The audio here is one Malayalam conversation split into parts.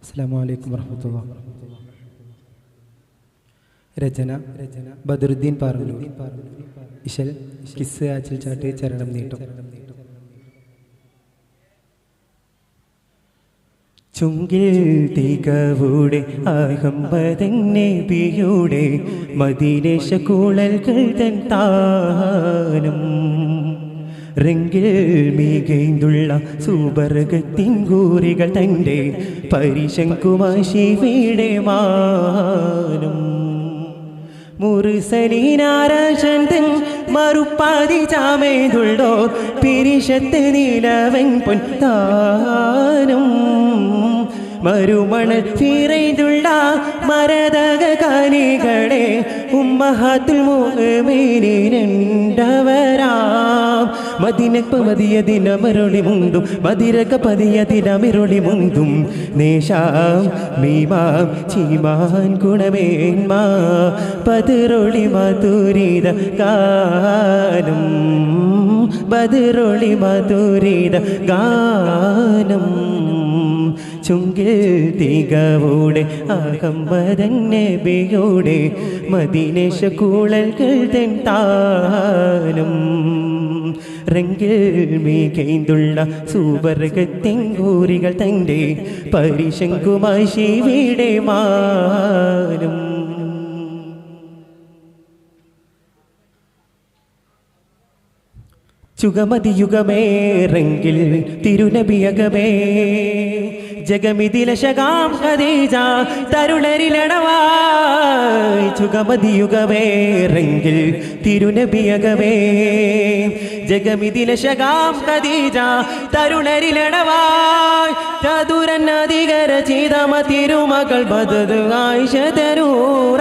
അസ്സലാമു അലൈക്കും വറഹ്മത്തുള്ളാഹി. രചന ബദറുദ്ദീൻ പാറന്നൂർ. ഇശൽ കിസ് ആച്ചിൽ ചാട്ട് ചരണം നീട്ടും. ചുങ്കിൽ തികവൂടെ അഹമ്മദന്നെ ബിയുടെ മദീനേശ കൂളൽകൾ തൻ താനം റെങ്കിൽ മികൈന്തുള്ള സുബർഗത്തിൻ കൂറികൾ തൻ്റെ പരിശങ്കുമാശിവിടെ മാനം മുറുസലീനാരാശൻ തൻ മറുപ്പാതി ചാമേതുള്ളോ പിരിശത്ത് നീലവൻ പൊൻതാനം മരുമണൽ ഫീറൈതുള്ള മരതക കാനികളെ ഉമ്മഹാത്തുൽ മുഅ്മിനീനണ്ടവരാം മദീനക്ക് മദിയദിനമരുളി മുണ്ടും മദിരക പതിയദിനമിരുളി മുണ്ടും നേശാം മീമാം ചീമാൻ ഗുണമേന്മാ ബദറൊളി മധുരിത ഗാനം ബദറൊളി മധുരിത ഗാനം ചുങ്കിൽ തികവൂടെ അഹമ്മദൻ നബിയുടെ മദീനേശ കൂളൽകൾ തൻ താനം റെങ്കിൽ മികൈന്തുള്ള സുവർഗത്തിൻ കൂറികൾ തൻ്റെ പരിശങ്കുമാശിവിടെ മാനം ചുഗമതിയുഗമേറെങ്കിൽ തിരുനബിയകമേ ജഗമിതിലശകാം ഖദീജ തരുണരിലടവായി ചുഗമതിയുഗമേറെങ്കിൽ തിരുനബിയകമേ ജഗമിതിലശകാം ഖദീജ തരുണരിലടവായി ചതുരനധികര ചീതമ തിരുമകൾ ബദദ് ആയിഷ തരൂറ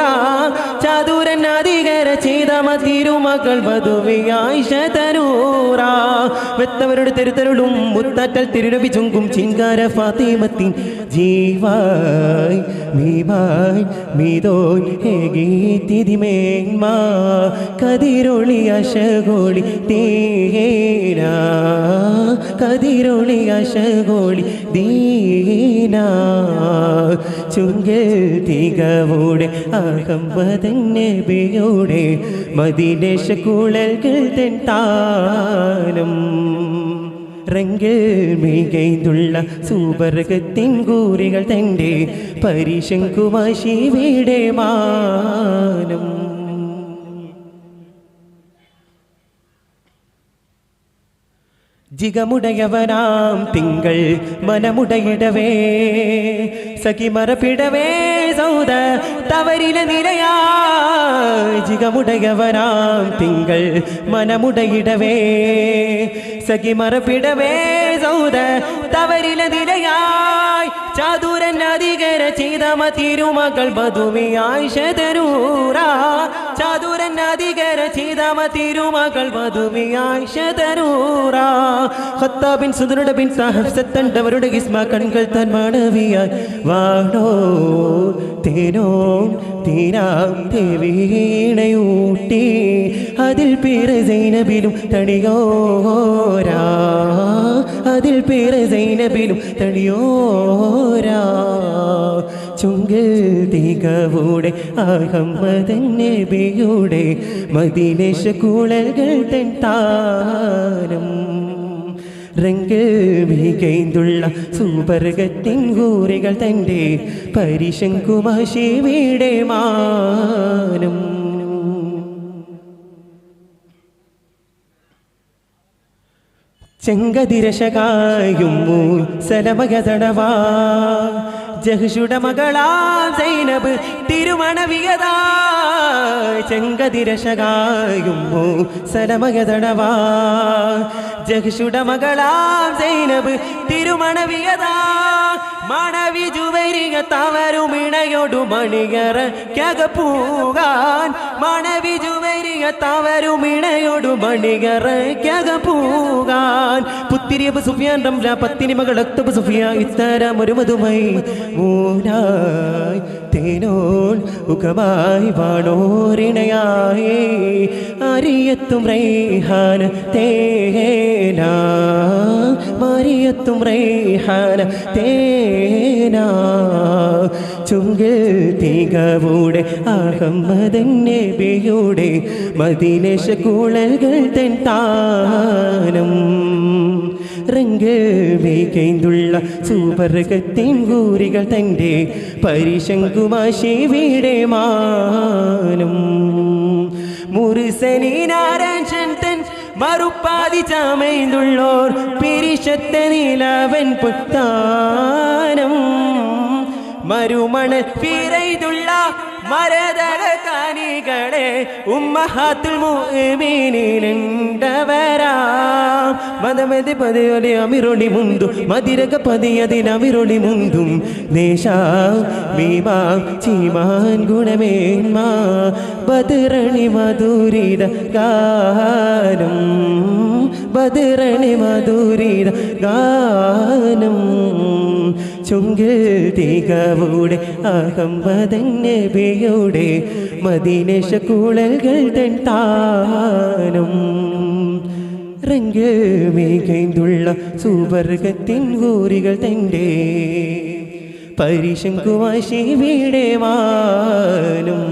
ചതുരനധികര ചീതമ തിരുമകൾ ബദുവി ആയിഷ തരൂറ വെത്തവരുടെ തെരുത്തരുളും മുത്തറ്റൽ തിരുനബി ചുങ്കും ചിങ്കാര ഫാത്തിമത്തിൻ ജീവായ് മീവായ് മീതോൻ ഹേഗീതിതിമേന്മാ കതിരൊളി അശഗോളി ദീന കതിരൊളി അശഗോളി ദീന ചുങ്കിൽ തികവൂടെ അഹമ്മദൻ നബിയുടെ മദീനേശ കൂളൽകൾ തൻ താനം റെങ്കിൽ മികൈന്തുള്ള സുബർഗത്തിൻ കൂറികൾ തൻ്റെ പരിശങ്കുമാശിവിടെ മാനം ജിഗമുടയവനാം തിങ്കൾ മനമുടയിടവേ സഖിമറപ്പിടവേ സൗദ തവരില നിലയായി ജിഗമുടയവനാം തിങ്കൾ മനമുടയിടവേ സഖിമറപ്പിടവേ സൗദ തവരില നിലയായി ചാതുരൻ അധികര ചീതമ തിരുമകൾ ബദുവി ആയിഷ തരൂറ ചാതുരൻ അധികര ചീതമ തിരുമകൾ ബദുവി ആയിഷ തരൂറ ഖത്താബിൻ സുദുരുടെ ബിൻ സാഹിബ് സത്തണ്ടവരുടെ ഇസ്മ കൺകൾ തൻ മാണവിയായി വാണോ തേനോ തീരാം ദേവീണയൂട്ടി അതിൽ പേര് സൈനബിലും തണിയോരാ അതിൽ പേര് സൈനബിലും തണിയോരാ ചുങ്കിൽ തികവൂടെ അഹമ്മദൻ നബിയുടെ മദീനേശ കൂളൽകൾ തൻ താനം റെങ്കിൽ മികൈന്തുള്ള സുബർഗത്തിൻ കൂറികൾ തൻ്റെ പരിശങ്കുമാശിവിടെ മാനം ചെങ്കതിരശകായും സലമകതടവാ ജഹ്ഷുട മകളാം സൈനബ് തിരുമണവിയതാ ചെങ്കതിരശകായും സലമകതടവാ ജഹ്ഷുട മകളാം സൈനബ് തിരുമണവിയതാ മണവി ജുവരിക തവരുമിണയോടു മണിയറ കകപ്പൂകാൻ മണവി ജുവരിക തവരുമിണയോടു മണിയറ കകപ്പൂകാൻ പുത്തിരിയബ് സുഫിയാൻ റംല പത്തിനി മകൾ അക്തബ് സുഫിയ ഇത്തരം ഒരു മധുമൈ മൂനായി തേനോൾ ഉഖമായി വാണോരിണയായി അരിയത്തും റൈഹാൻ തേന മറിയ മറിയത്തും റൈഹാന തേനാ ചുങ്കിൽ തികവൂടെ അഹമ്മദൻ നബിയുടെ മദീനശ കുളകൾ തൻ താനം റംഗ് വീകൈന്തുള്ള സുവർഗത്തിൻ ഗൂരികൾ തൻ്റെ പരിശങ്കുമാശി വീടെ മാനം മുറുസനീനാരാജൻ തൻ മറുപ്പാതി ചമൈന്തുള്ളോർ പിരിശത്ത നിലവൻ പുത്താനം മരുമണൽ ഫിറൈതുള്ള മരതക കാനികളെ ഉമ്മഹാത്തുൽ മുഅ്മിനീനുണ്ടവരാ മദമതി പതിയൊലി അമിരൊളി മുന്തും മതിരക പതിയതിനമിരൊളി മുന്തും ദേശാ മീമാ ചീമാൻ ഗുണമേന്മാ ബദറണി മധുരിത ഗാനം ബദറണി മധുരിത ഗാനം ചുങ്കിൽ തികവൂടെ അഹമ്മദൻ നബിയുടെ മദീനശ കുളകൾ തൻ താനം റംഗ് മികൈന്തുള്ള സുവർഗത്തിൻ ഗൂരികൾ തൻ്റെ പരിശങ്കുവാശി വീടെ മാനം